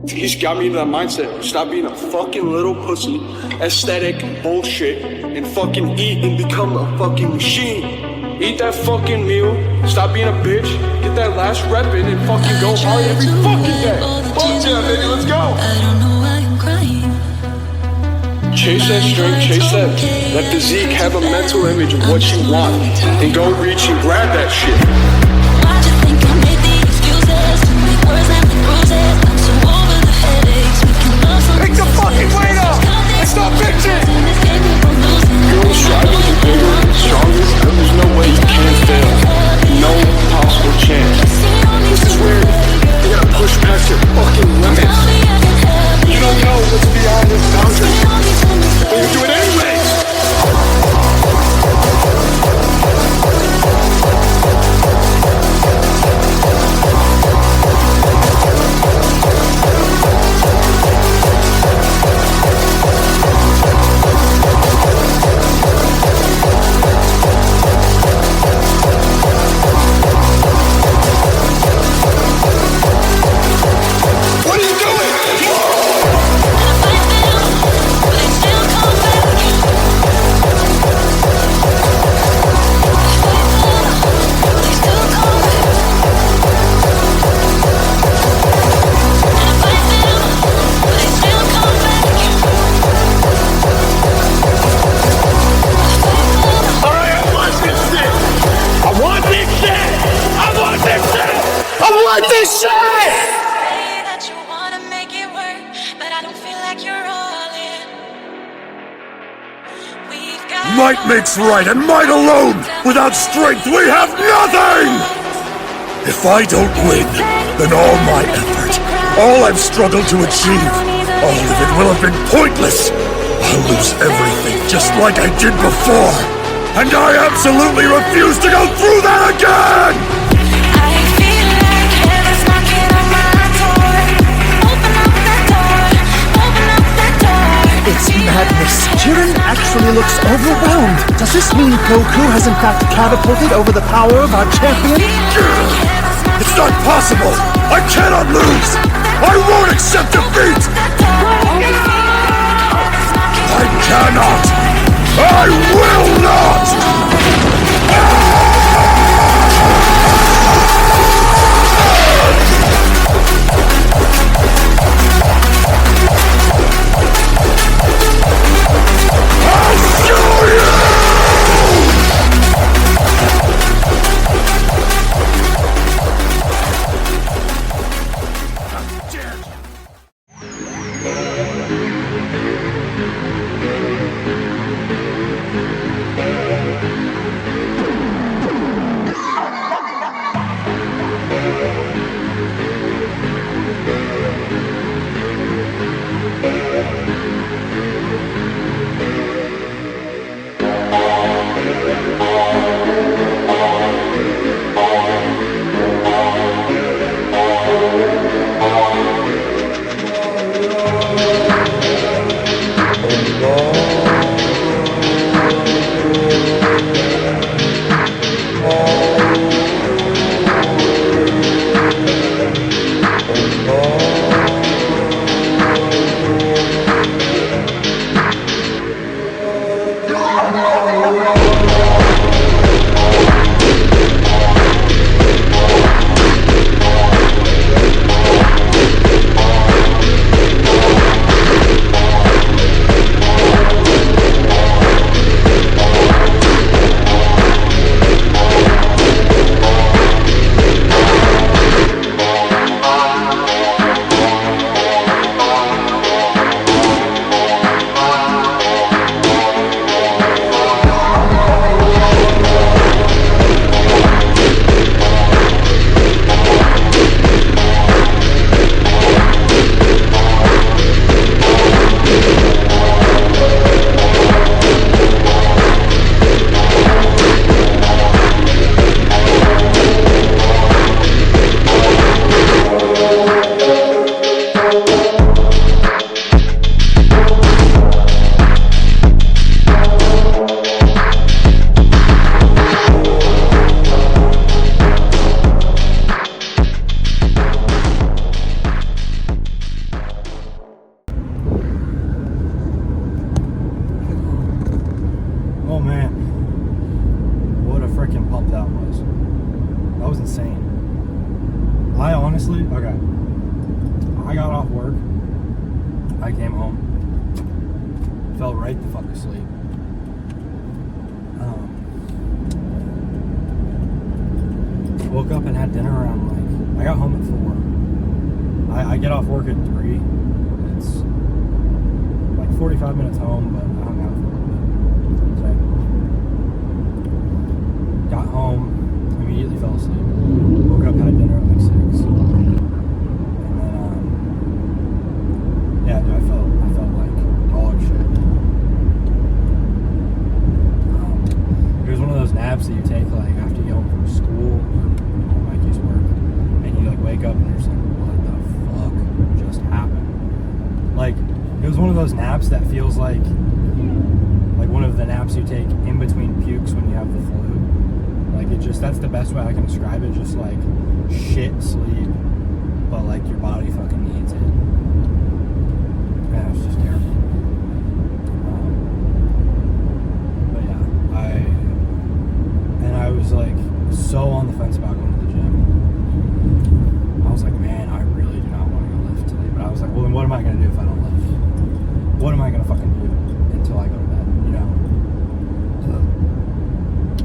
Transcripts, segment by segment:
He's got me into that mindset. Stop being a fucking little pussy, aesthetic bullshit, and fucking eat and become a fucking machine. Eat that fucking meal, stop being a bitch, get that last rep in and fucking go hard every fucking day. Fuck yeah, baby, let's go. I don't know why I'm crying. Chase that strength, chase that physique, have a mental image of what you want, and go reach and grab that shit. Why'd you think I made the excuses to make words and the bruises? I'm so over the headaches. We can love some. Pick the fucking weight up and stop bitching. Girls striving to be bigger and stronger. There's no way you can't fail. No possible chance. This is where you gotta push past your fucking limits. You don't know what's beyond this boundary, but you do it anyways. What are you doing? This shit! Say that you wanna make it work, but I don't feel like you're all in. We've got Might makes right, and might alone! Without strength, we have nothing! If I don't win, then all my effort, all I've struggled to achieve, all of it will have been pointless! I'll lose everything just like I did before! And I absolutely refuse to go through that again! It's madness. Jiren actually looks overwhelmed. Does this mean Goku has in fact catapulted over the power of our champion? It's not possible! I cannot lose! I won't accept defeat! I cannot! I will not! insane. I honestly, okay. I got off work. I came home. Fell right the fuck asleep. Woke up and had dinner around I got home at 4. I get off work at 3. It's 45 minutes home, but I hung out for a little bit. Got home, immediately fell asleep. Woke up, had dinner at 6. And then, yeah, dude, I felt like dog shit. It was one of those naps that you take after you get home from school, or Mikey's work, and you wake up and you're just what the fuck just happened? It was one of those naps that feels like one of the naps you take in between pukes when you have the flu. That's the best way I can describe it. Just shit sleep, but your body fucking needs it. Yeah, it's just terrible. But yeah, I was so on the fence about going to the gym. I was man, I really do not want to go lift today. But I was well, then what am I going to do if I don't lift? What am I going to fucking do until I go to bed,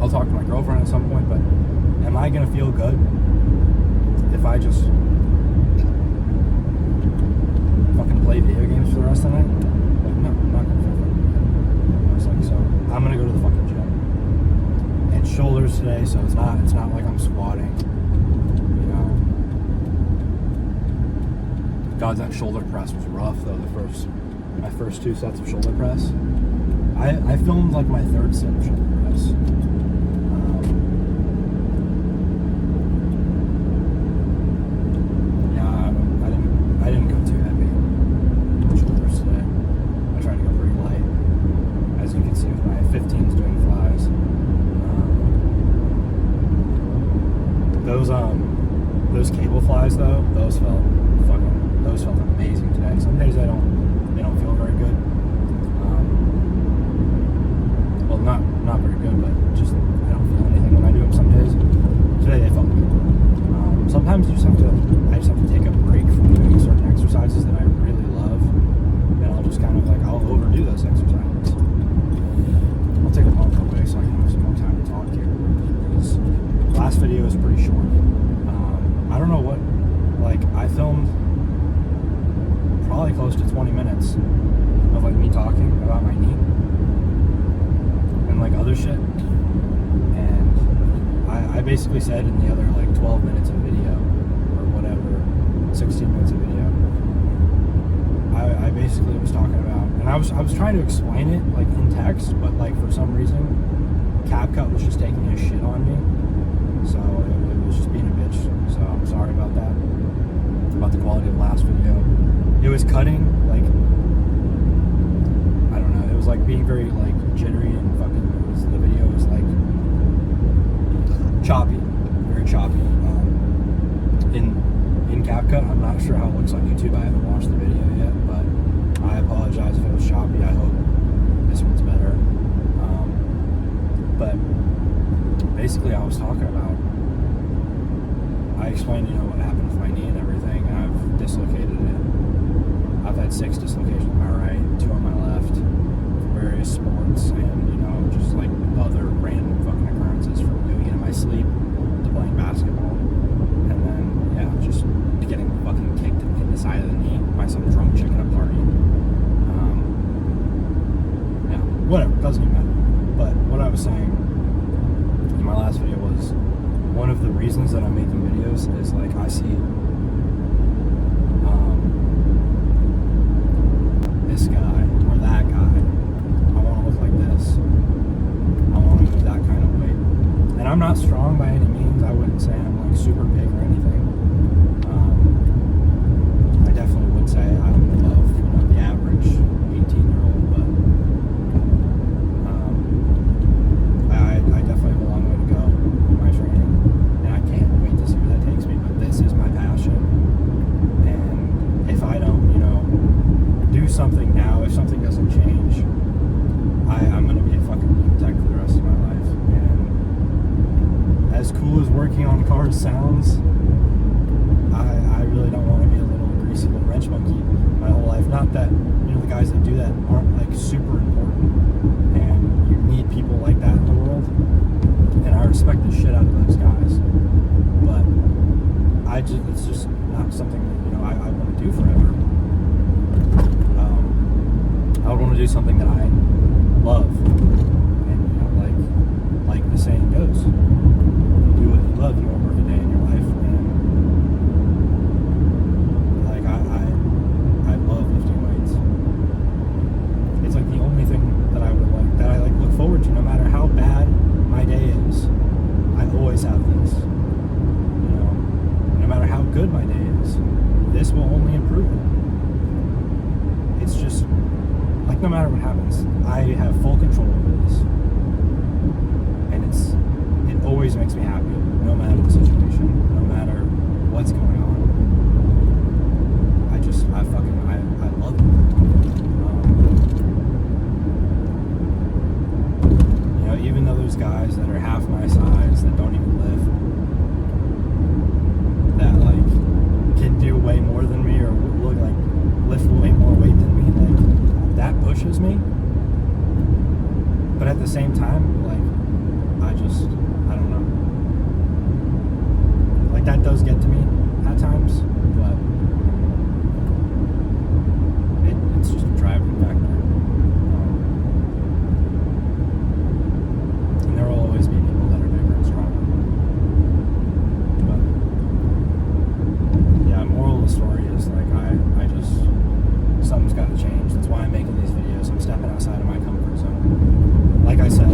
I'll talk to my girlfriend at some point, but am I going to feel good if I just fucking play video games for the rest of the night? No, I'm not going to feel good. I was so I'm going to go to the fucking gym. And shoulders today, so it's not like I'm squatting, God, that shoulder press was rough though. My first 2 sets of shoulder press. I filmed my 3rd set of shoulder press. Yeah, I didn't go too heavy on shoulders today. I tried to go pretty light, as you can see with my 15s doing flies. Those cable flies though, those felt amazing today. Some days they don't feel very good. Well, not very good, but just I don't feel anything when I do them some days. Today they felt good. Sometimes I just have to take a break from doing certain exercises that I really love, and I'll just I'll overdo those exercises. I'll take a longer break so I can have some more time to talk here. Because last video was pretty short. I don't know what, I filmed probably close to 20 minutes of me talking about my knee and other shit, and I basically said in the other 12 minutes of video or whatever, 16 minutes of video, I basically was talking about, and I was trying to explain it in text, but for some reason CapCut was just taking his shit on me, so it was just being a bitch. So I'm sorry about that, about the quality of the last video. It was cutting, I don't know, it was being very jittery and fucking, the video was choppy, very choppy. In CapCut, I'm not sure how it looks on YouTube. I haven't watched the video yet, but I apologize if it was choppy. I hope this one's better. But basically I was talking about, I explained, what happened with my knee and everything, and I've dislocated it. I've had 6 dislocations on my right, 2 on my left, from various sports, and, just other random fucking occurrences from doing it in my sleep to playing basketball. And then, yeah, just getting fucking kicked in the side of the knee by some drunk chick at a party. Yeah, whatever, doesn't even matter. But what I was saying in my last video was, one of the reasons that I'm making videos is I see this guy or that guy. I want to look like this. I want to move that kind of weight. And I'm not strong by any means. I wouldn't say I'm super big or anything. I definitely would say I'm above the average 18-year-old, but I definitely have a long way to go in my training, and I can't wait to see where that takes me. But this is my passion. sounds, I really don't want to be a little greasy little wrench monkey my whole life. Not that, you know, the guys that do that aren't like super important, and you need people like that in the world, and I respect the shit out of those guys, but it's just not something that, you know, I want to do forever. I would want to do something that I love, and, you know, like the saying goes, you do what you love, you won't work a day in your life. And like I love lifting weights. It's like the only thing that I look forward to, no matter how bad my day is. I always have this. You know, no matter how good my day is, this will only improve it. It's just like, no matter what happens, I have full control over this, and it always makes me happy, no matter the situation, no matter what's going on. I love it. You know, even though there's guys that are half my size that don't even lift, that like can do way more than me, or look like lift way more weight than me, like that pushes me. But at the same time, like I don't know, like that does get to me at times, but it's just a driving factor. And there will always be people that are bigger and stronger. But yeah, moral of the story is like I just, something's got to change. That's why I'm making these videos. I'm stepping outside of my comfort zone. Like I said,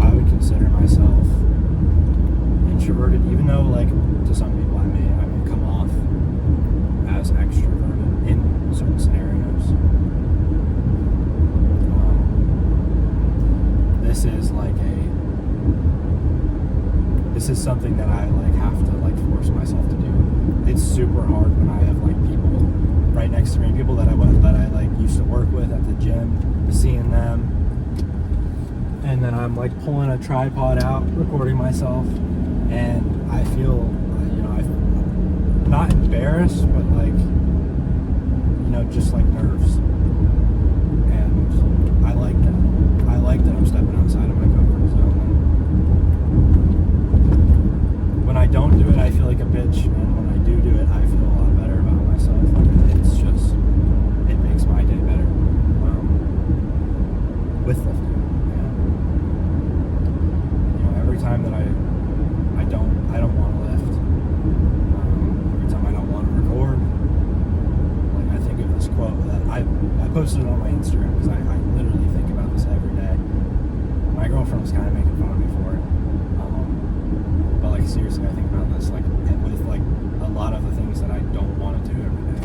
I would consider myself introverted, even though like to some people I may come off as extroverted in certain scenarios. This is something that I like have to like force myself to do. It's super hard when I have like people right next to me, people that I like used to work with at the gym, seeing them, and then I'm like pulling a tripod out, recording myself, and I feel, you know, I'm not embarrassed, but like, you know, just like nerves. And I like that. I like that I'm stepping outside of my comfort zone. When I don't do it, I feel like a bitch, and when I do it, I feel a lot better about myself. It's just, it makes my day better. With lifting, you know, every time that I don't want to lift, every time I don't want to record, like I think of this quote that I posted it on my Instagram, because I literally think about this every day. My girlfriend was kind of making fun of me for it. But like seriously, I think about this like with like a lot of the things that I don't want to do every day.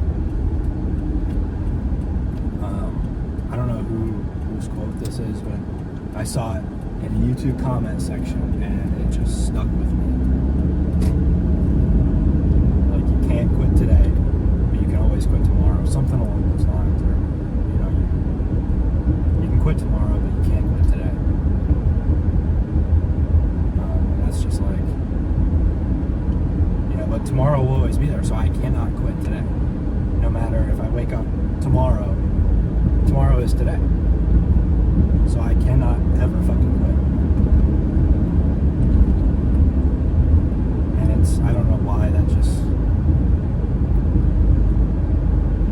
I don't know whose quote this is, but I saw it in a YouTube comment section and it just stuck with me. Like, you can't quit today, but you can always quit tomorrow. Something along those lines. Or, you know, you can quit tomorrow, but you can't quit today. And that's just like, but tomorrow will always be there, so I cannot quit today. No matter if I wake up tomorrow is today. So I cannot ever fucking quit. And I don't know why, that just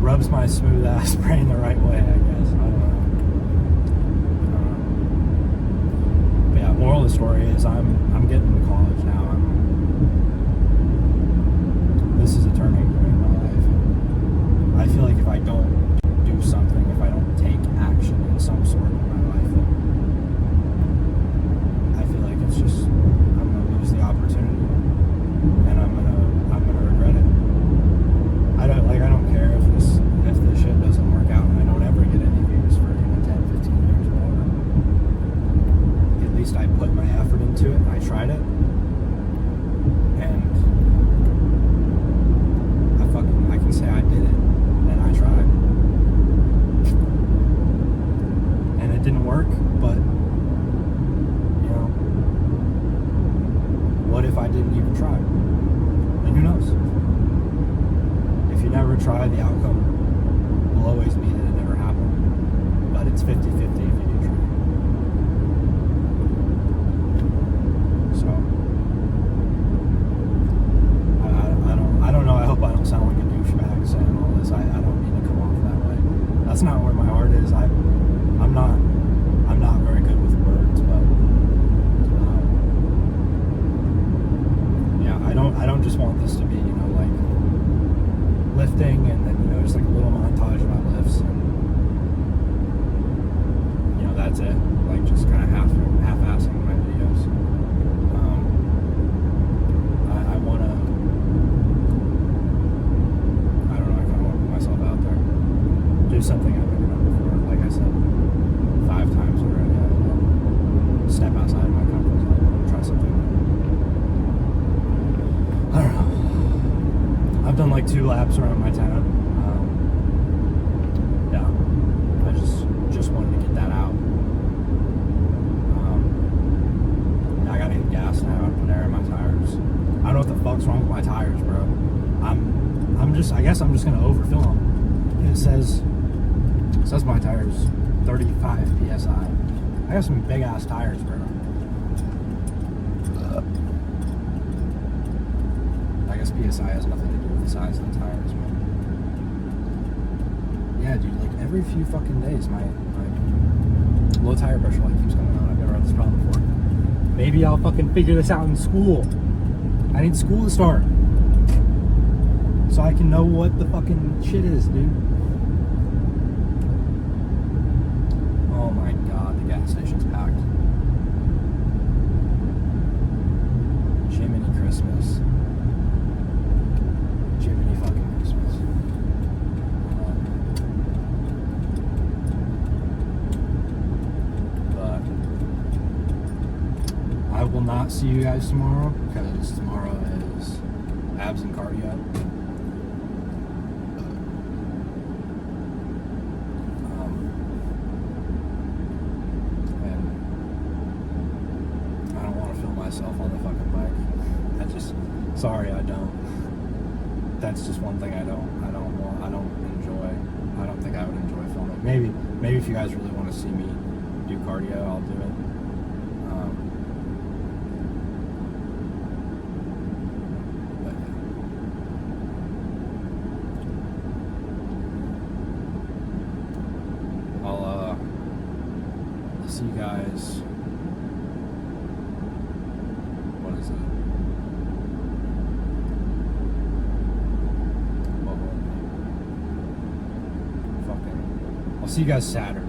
rubs my smooth ass brain the right way, I guess. I don't know. But yeah, moral of the story is I'm getting to college now. This is a turning point in my life. I feel like if I don't do something, if I don't take action in some sort of my life, I feel like it's just, I'm gonna lose the opportunity, and I'm gonna regret it. I don't care if this shit doesn't work out and I don't ever get any views for 10, 15 years or whatever. At least I put my effort into it and I tried it. lifting, and then, you know, just like a little montage of my lifts, and, you know, that's it. Like, just kind of half-assing my videos. I want to, I don't know, I kind of want to put myself out there. Do something I've never done before. Like I said 5 times already. Step outside of my comfort zone, try something. I don't know. I've done like 2 laps around my town. Yeah, I just wanted to get that out. I gotta get gas now and put air in my tires. I don't know what the fuck's wrong with my tires, bro. I guess I'm just gonna overfill them. It says my tires 35 psi. I got some big ass tires, bro. I guess PSI has nothing to do with the size of the tires, man. Yeah, dude, like every few fucking days, my low tire pressure light keeps coming on. I've never had this problem before. Maybe I'll fucking figure this out in school. I need school to start, so I can know what the fucking shit is, dude. Oh my god, the gas station's packed. Jiminy Christmas. Jiminy fucking Christmas. But I will not see you guys tomorrow, because tomorrow is abs and cardio. Myself on the fucking bike. Sorry, I don't. That's just one thing I don't enjoy. I don't think I would enjoy filming. Maybe if you guys really want to see me do cardio, I'll do it. But yeah. I'll see you guys. I'll see you guys Saturday.